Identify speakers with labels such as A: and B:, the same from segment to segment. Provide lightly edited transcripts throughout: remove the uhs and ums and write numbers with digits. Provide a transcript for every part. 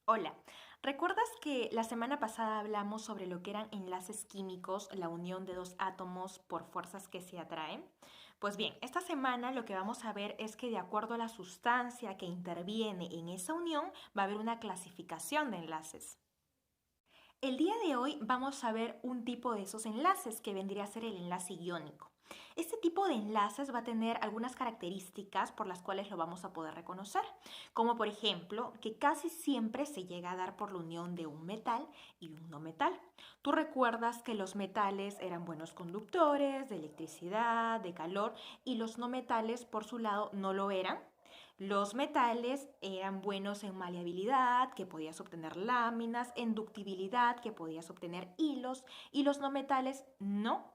A: Hola, ¿recuerdas que la semana pasada hablamos sobre lo que eran enlaces químicos, la unión de dos átomos por fuerzas que se atraen? Pues bien, esta semana lo que vamos a ver es que de acuerdo a la sustancia que interviene en esa unión, va a haber una clasificación de enlaces. El día de hoy vamos a ver un tipo de esos enlaces que vendría a ser el enlace iónico. Este tipo de enlaces va a tener algunas características por las cuales lo vamos a poder reconocer, como por ejemplo que casi siempre se llega a dar por la unión de un metal y un no metal. Tú recuerdas que los metales eran buenos conductores de electricidad, de calor, y los no metales por su lado no lo eran. Los metales eran buenos en maleabilidad, que podías obtener láminas, en ductibilidad, que podías obtener hilos, y los no metales no.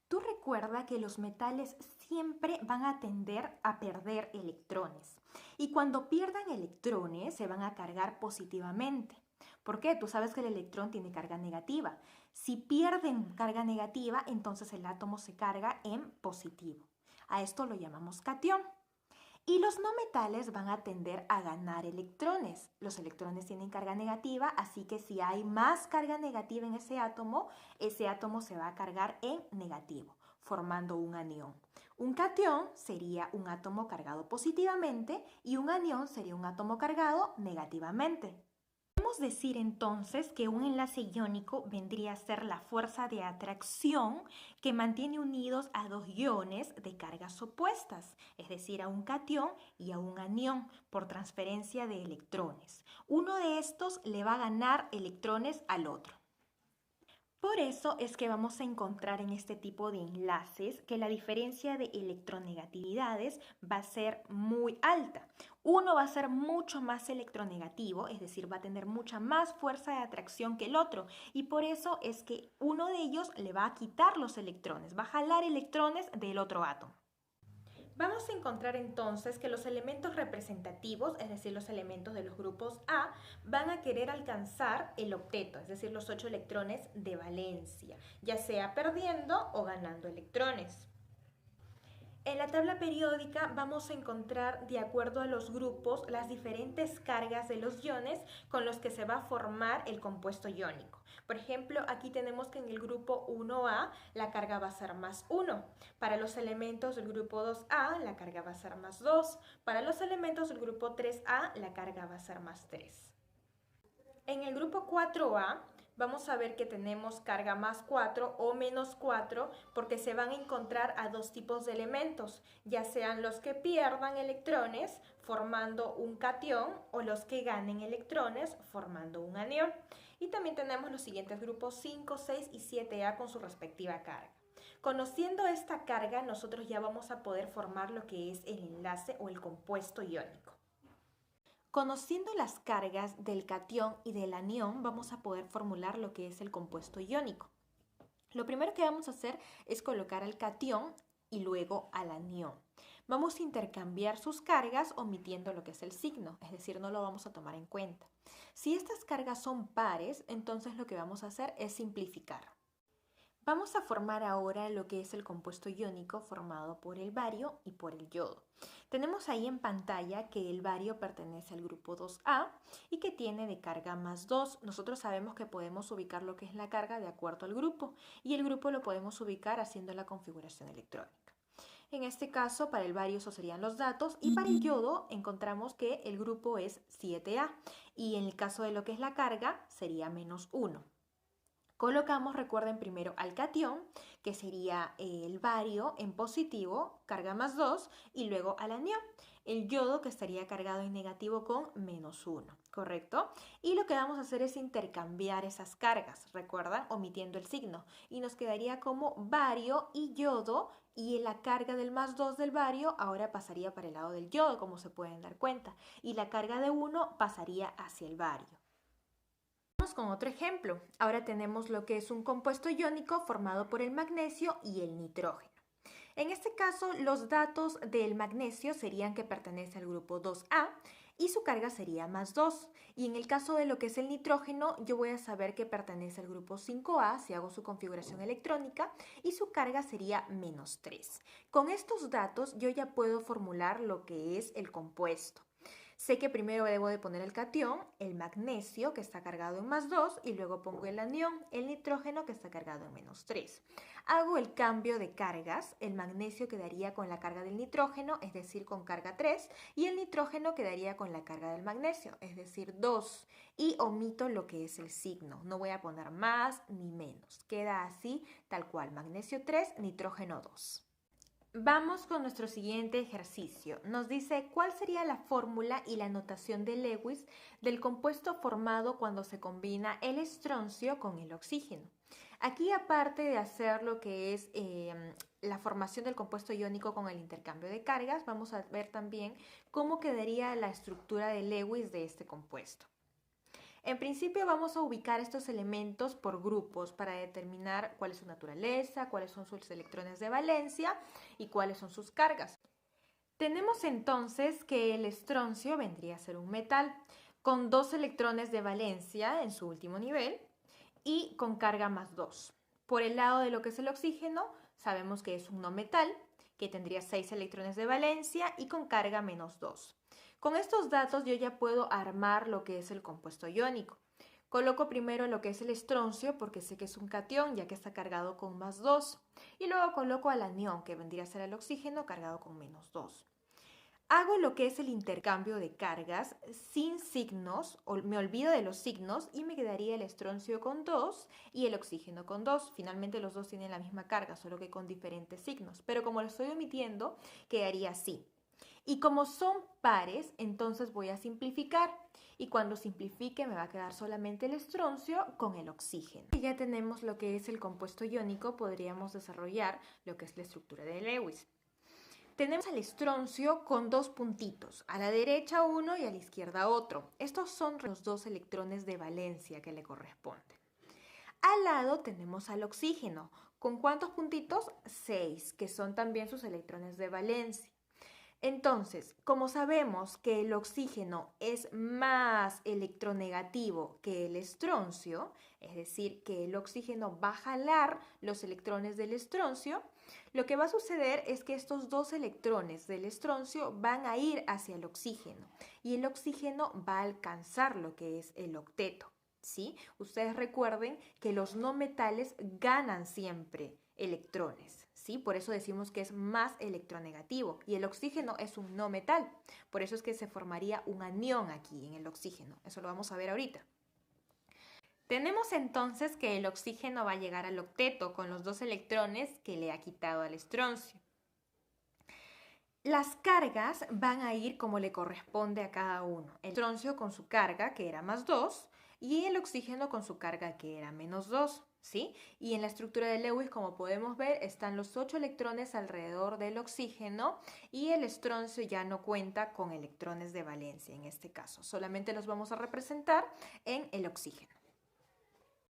A: Tú recuerda que los metales siempre van a tender a perder electrones, y cuando pierdan electrones se van a cargar positivamente. ¿Por qué? Tú sabes que el electrón tiene carga negativa. Si pierden carga negativa, entonces el átomo se carga en positivo. A esto lo llamamos cation. Y los no metales van a tender a ganar electrones. Los electrones tienen carga negativa, así que si hay más carga negativa en ese átomo se va a cargar en negativo, formando un anión. Un cation sería un átomo cargado positivamente y un anión sería un átomo cargado negativamente. Podemos decir entonces que un enlace iónico vendría a ser la fuerza de atracción que mantiene unidos a dos iones de cargas opuestas, es decir, a un catión y a un anión por transferencia de electrones. Uno de estos le va a ganar electrones al otro. Por eso es que vamos a encontrar en este tipo de enlaces que la diferencia de electronegatividades va a ser muy alta. Uno va a ser mucho más electronegativo, es decir, va a tener mucha más fuerza de atracción que el otro, y por eso es que uno de ellos le va a quitar los electrones, va a jalar electrones del otro átomo. Vamos a encontrar entonces que los elementos representativos, es decir, los elementos de los grupos A, van a querer alcanzar el octeto, es decir, los 8 electrones de valencia, ya sea perdiendo o ganando electrones. En la tabla periódica vamos a encontrar, de acuerdo a los grupos, las diferentes cargas de los iones con los que se va a formar el compuesto iónico. Por ejemplo, aquí tenemos que en el grupo 1A la carga va a ser más 1. Para los elementos del grupo 2A la carga va a ser más 2. Para los elementos del grupo 3A la carga va a ser más 3. En el grupo 4A vamos a ver que tenemos carga más 4 o menos 4 porque se van a encontrar a dos tipos de elementos, ya sean los que pierdan electrones formando un catión o los que ganen electrones formando un anión. Y también tenemos los siguientes grupos 5, 6 y 7A con su respectiva carga. Conociendo esta carga, nosotros ya vamos a poder formar lo que es el enlace o el compuesto iónico. Conociendo las cargas del catión y del anión, vamos a poder formular lo que es el compuesto iónico. Lo primero que vamos a hacer es colocar al catión y luego al anión. Vamos a intercambiar sus cargas omitiendo lo que es el signo, es decir, no lo vamos a tomar en cuenta. Si estas cargas son pares, entonces lo que vamos a hacer es simplificar. Vamos a formar ahora lo que es el compuesto iónico formado por el bario y por el yodo. Tenemos ahí en pantalla que el bario pertenece al grupo 2A y que tiene de carga más 2. Nosotros sabemos que podemos ubicar lo que es la carga de acuerdo al grupo, y el grupo lo podemos ubicar haciendo la configuración electrónica. En este caso, para el bario esos serían los datos, y para el yodo encontramos que el grupo es 7A, y en el caso de lo que es la carga sería menos 1. Colocamos, recuerden, primero al catión, que sería el bario en positivo, carga más 2, y luego al anión, el yodo, que estaría cargado en negativo con menos 1, ¿correcto? Y lo que vamos a hacer es intercambiar esas cargas, recuerdan, omitiendo el signo, y nos quedaría como bario y yodo, y la carga del más 2 del bario ahora pasaría para el lado del yodo, como se pueden dar cuenta, y la carga de 1 pasaría hacia el bario. Vamos con otro ejemplo. Ahora tenemos lo que es un compuesto iónico formado por el magnesio y el nitrógeno. En este caso, los datos del magnesio serían que pertenece al grupo 2A y su carga sería más 2. Y en el caso de lo que es el nitrógeno, yo voy a saber que pertenece al grupo 5A si hago su configuración electrónica, y su carga sería menos 3. Con estos datos yo ya puedo formular lo que es el compuesto. sé que primero debo de poner el catión, el magnesio, que está cargado en +2, y luego pongo el anión, el nitrógeno, que está cargado en -3. Hago el cambio de cargas, el magnesio quedaría con la carga del nitrógeno, es decir, con carga 3, y el nitrógeno quedaría con la carga del magnesio, es decir, 2. Y omito lo que es el signo, no voy a poner más ni menos, queda así, tal cual, magnesio 3, nitrógeno 2. Vamos con nuestro siguiente ejercicio. Nos dice cuál sería la fórmula y la notación de Lewis del compuesto formado cuando se combina el estroncio con el oxígeno. Aquí, aparte de hacer lo que es la formación del compuesto iónico con el intercambio de cargas, vamos a ver también cómo quedaría la estructura de Lewis de este compuesto. En principio vamos a ubicar estos elementos por grupos para determinar cuál es su naturaleza, cuáles son sus electrones de valencia y cuáles son sus cargas. Tenemos entonces que el estroncio vendría a ser un metal con 2 electrones de valencia en su último nivel y con carga +2. Por el lado de lo que es el oxígeno, sabemos que es un no metal que tendría 6 electrones de valencia y con carga -2. Con estos datos yo ya puedo armar lo que es el compuesto iónico. Coloco primero lo que es el estroncio porque sé que es un catión ya que está cargado con +2 y luego coloco al anión que vendría a ser el oxígeno cargado con -2. Hago lo que es el intercambio de cargas sin signos, o me olvido de los signos y me quedaría el estroncio con 2 y el oxígeno con 2. Finalmente los dos tienen la misma carga, solo que con diferentes signos. Pero como lo estoy omitiendo, quedaría así. Y como son pares, entonces voy a simplificar. Y cuando simplifique me va a quedar solamente el estroncio con el oxígeno. Y ya tenemos lo que es el compuesto iónico, podríamos desarrollar lo que es la estructura de Lewis. Tenemos al estroncio con 2 puntitos, a la derecha uno y a la izquierda otro. Estos son los 2 electrones de valencia que le corresponden. Al lado tenemos al oxígeno, ¿con cuántos puntitos? 6, que son también sus electrones de valencia. Entonces, como sabemos que el oxígeno es más electronegativo que el estroncio, es decir, que el oxígeno va a jalar los electrones del estroncio, lo que va a suceder es que estos 2 electrones del estroncio van a ir hacia el oxígeno y el oxígeno va a alcanzar lo que es el octeto, ¿sí? Ustedes recuerden que los no metales ganan siempre electrones, ¿sí? Por eso decimos que es más electronegativo y el oxígeno es un no metal, por eso es que se formaría un anión aquí en el oxígeno, eso lo vamos a ver ahorita. Tenemos entonces que el oxígeno va a llegar al octeto con los 2 electrones que le ha quitado al estroncio. Las cargas van a ir como le corresponde a cada uno. El estroncio con su carga, que era +2, y el oxígeno con su carga, que era -2, ¿sí? Y en la estructura de Lewis, como podemos ver, están los 8 electrones alrededor del oxígeno y el estroncio ya no cuenta con electrones de valencia en este caso. Solamente los vamos a representar en el oxígeno.